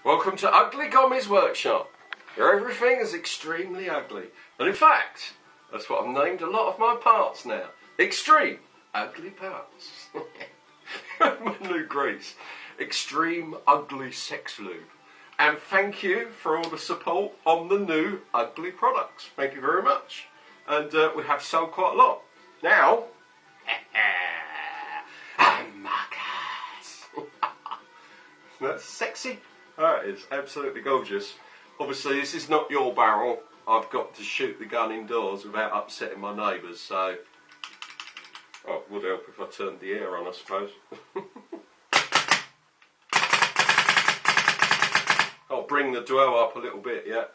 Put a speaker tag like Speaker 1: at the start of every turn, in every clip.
Speaker 1: Welcome to Ugly Gommy's workshop, where everything is extremely ugly. And in fact, that's what I've named a lot of my parts now. Extreme Ugly Parts. My new grease. Extreme Ugly Sex Lube. And thank you for all the support on the new ugly products. Thank you very much. And we have sold quite a lot. Now, I'm Marcus. That's sexy. That is absolutely gorgeous. Obviously, this is not your barrel. I've got to shoot the gun indoors without upsetting my neighbours, so... Oh, it would help if I turned the air on, I suppose. I'll bring the dwell up a little bit, yeah.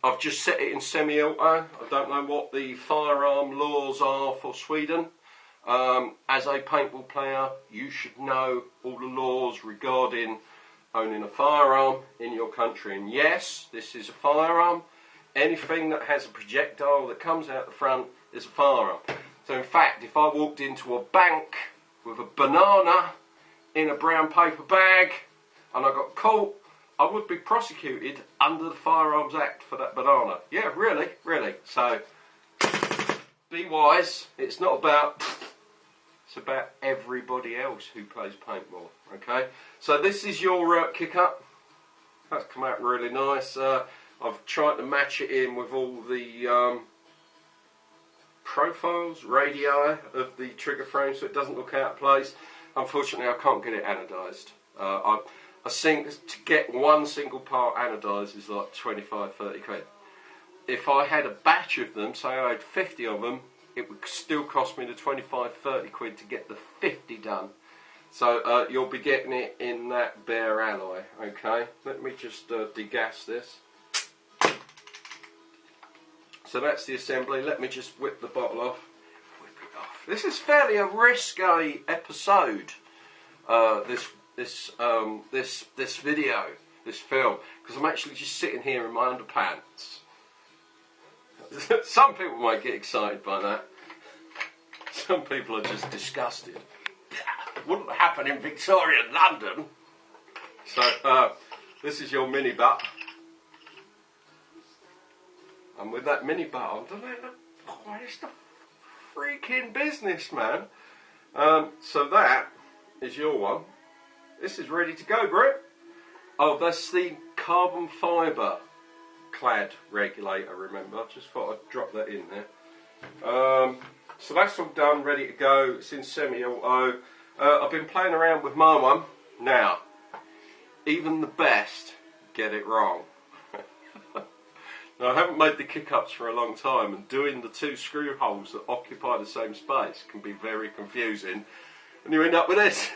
Speaker 1: I've just set it in semi-auto. I don't know what the firearm laws are for Sweden. As a paintball player, you should know all the laws regarding owning a firearm in your country. And yes, this is a firearm. Anything that has a projectile that comes out the front is a firearm. So in fact, if I walked into a bank with a banana in a brown paper bag and I got caught, I would be prosecuted under the Firearms Act for that banana. Yeah, really, really. So be wise. It's not about... It's about everybody else who plays paintball, okay? So this is your kick-up. That's come out really nice. I've tried to match it in with all the profiles, radii of the trigger frame so it doesn't look out of place. Unfortunately, I can't get it anodised. I think to get one single part anodised is like 25-30 quid. If I had a batch of them, say I had 50 of them, it would still cost me the 25-30 quid to get the 50 done. So you'll be getting it in that bare alloy, okay? Let me just degas this. So that's the assembly. Let me just whip the bottle off. Whip it off. This is fairly a risque episode. This video, this film, because I'm actually just sitting here in my underpants. Some people might get excited by that. Some people are just disgusted. Wouldn't happen in Victorian London. So this is your mini butt. And with that mini butt on, don't they look quite the freaking business, man? So that is your one. This is ready to go, bro. Oh, that's the carbon fibre clad regulator, remember. I just thought I'd drop that in there. So that's all done, ready to go. It's in semi-auto. I've been playing around with my one. Now, even the best get it wrong. Now, I haven't made the kick-ups for a long time, and doing the two screw holes that occupy the same space can be very confusing. And you end up with this.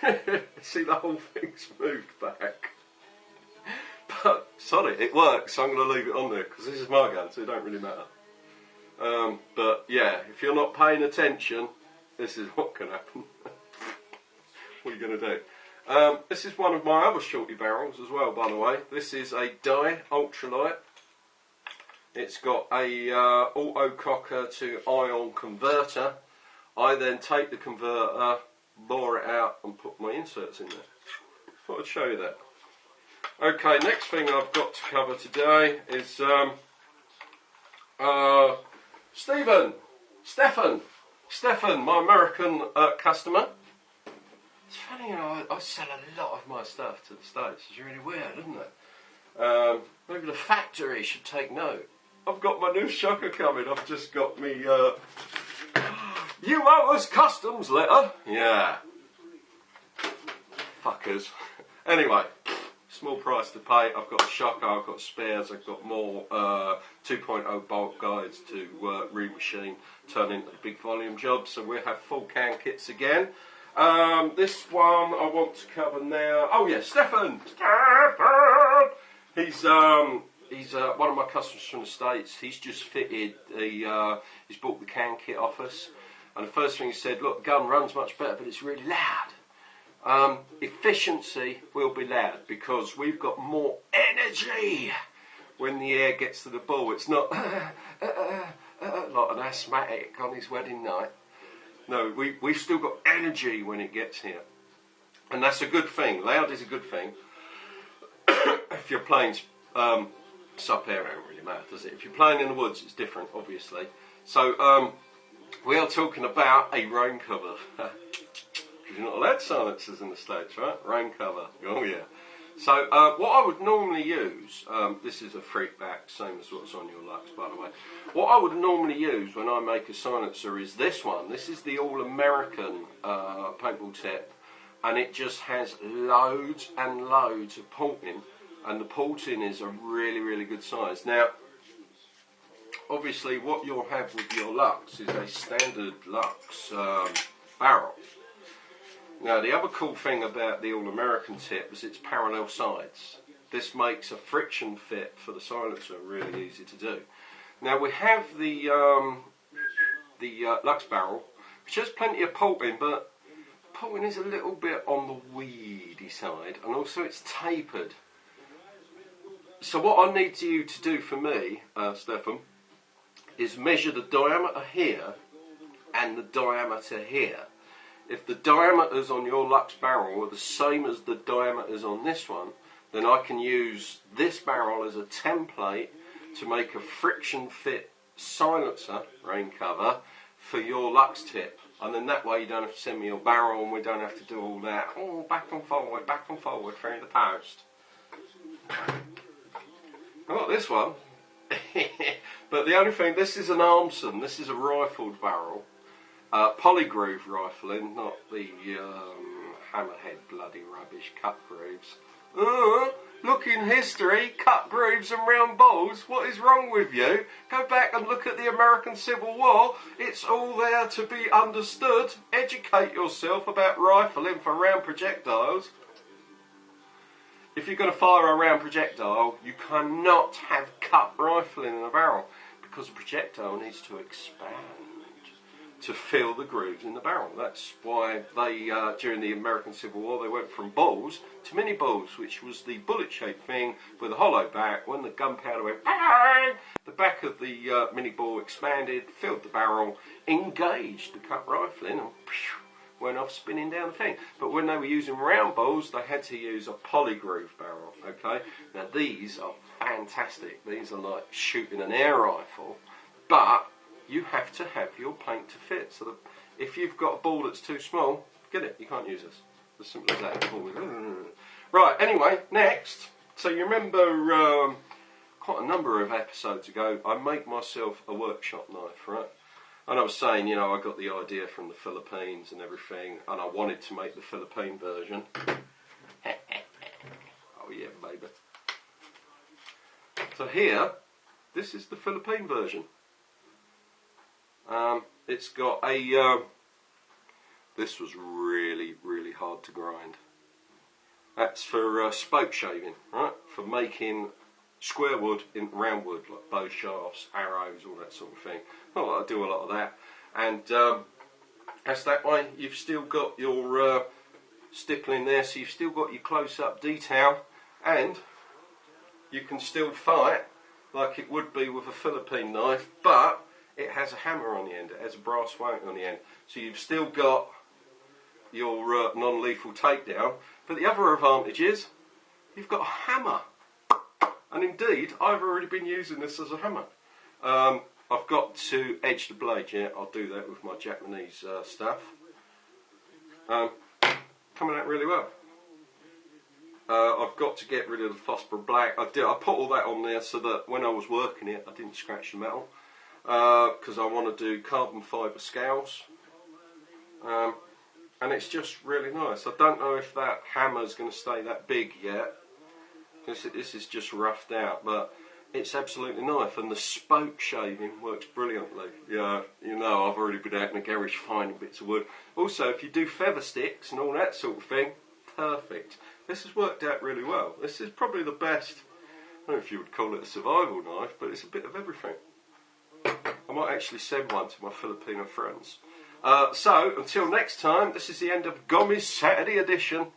Speaker 1: See, the whole thing's moved back. But, sorry, it works, so I'm going to leave it on there, because this is my gun, so it don't really matter. But, yeah, if you're not paying attention, this is what can happen. What are you going to do? This is one of my other shorty barrels as well, by the way. This is a Dye Ultralight. It's got a autococker to ion converter. I then take the converter, bore it out, and put my inserts in there. Thought I'd show you that. Okay, next thing I've got to cover today is Stefan, my American customer. It's funny, you know, I sell a lot of my stuff to the States. It's really weird, isn't it? Maybe the factory should take note. I've got my new shocker coming. I've just got me you owe us customs letter. Yeah. Fuckers. Anyway. Small price to pay. I've got a shocker, I've got spares, I've got more 2.0 bulk guides to remachine, turn into the big volume jobs. So we'll have full can kits again. This one I want to cover now. Oh yeah, Stefan! He's one of my customers from the States. He's just fitted he's bought the can kit off us. And the first thing he said, look, the gun runs much better, but it's really loud. Efficiency will be loud because we've got more energy when the air gets to the ball. It's not like an asthmatic on his wedding night. No, we've still got energy when it gets here. And and that's a good thing. Loud is a good thing. If you're playing sup air, it don't really matter, does it? If you're playing in the woods, it's different, obviously. So we are talking about a rain cover. Because you're not allowed silencers in the States, right? Rain cover. Oh yeah. So what I would normally use, this is a freak back, same as what's on your Lux, by the way. What I would normally use when I make a silencer is this one. This is the All-American paintball tip, and it just has loads and loads of porting, and the porting is a really, really good size. Now, obviously what you'll have with your Lux is a standard Lux barrel. Now, the other cool thing about the All-American tip is its parallel sides. This makes a friction fit for the silencer really easy to do. Now, we have the Lux barrel, which has plenty of porting, but porting is a little bit on the weedy side, and also it's tapered. So what I need you to do for me, Stefan, is measure the diameter here and the diameter here. If the diameters on your Lux barrel are the same as the diameters on this one, then I can use this barrel as a template to make a friction fit silencer, rain cover, for your Lux tip. And then that way you don't have to send me your barrel and we don't have to do all that, oh, back and forward through the post. I got this one, but the only thing, this is an Armson, this is a rifled barrel. Polygroove rifling, not the hammerhead bloody rubbish cut grooves. Look in history, cut grooves and round balls. What is wrong with you? Go back and look at the American Civil War. It's all there to be understood. Educate yourself about rifling for round projectiles. If you're going to fire a round projectile, you cannot have cut rifling in a barrel, because the projectile needs to expand to fill the grooves in the barrel. That's why they, during the American Civil War, they went from balls to mini balls, which was the bullet-shaped thing with a hollow back. When the gunpowder went bang, the back of the mini ball expanded, filled the barrel, engaged the cut rifling, and went off spinning down the thing. But when they were using round balls, they had to use a polygroove barrel. Okay, now these are fantastic. These are like shooting an air rifle, but you have to have your paint to fit. So that if you've got a ball that's too small, forget it, you can't use this. As simple as that. Right, anyway, next. So you remember quite a number of episodes ago, I made myself a workshop knife, right? And I was saying, you know, I got the idea from the Philippines and everything, and I wanted to make the Philippine version. Oh yeah, baby. So here, this is the Philippine version. It's got a, this was really, really hard to grind. That's for spoke shaving, right? For making square wood into round wood, like bow shafts, arrows, all that sort of thing. Not that I do a lot of that. And that's that way. You've still got your stippling there, so you've still got your close-up detail, and you can still fight like it would be with a Philippine knife, but it has a hammer on the end, it has a brass weight on the end. So you've still got your non-lethal takedown, but the other advantage is you've got a hammer. And indeed, I've already been using this as a hammer. I've got to edge the blade yet, I'll do that with my Japanese stuff. Coming out really well. I've got to get rid of the phosphor black. I put all that on there so that when I was working it, I didn't scratch the metal. Because I want to do carbon fibre scales, and it's just really nice. I don't know if that hammer's going to stay that big yet, because this is just roughed out, but it's absolutely nice, and the spoke shaving works brilliantly. Yeah, you know, I've already been out in the garage finding bits of wood. Also, if you do feather sticks and all that sort of thing, perfect. This has worked out really well. This is probably the best, I don't know if you would call it a survival knife, but it's a bit of everything. I might actually send one to my Filipino friends. So, until next time, this is the end of Gommy's Saturday edition.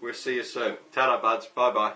Speaker 1: We'll see you soon. Ta-da, buds. Bye-bye.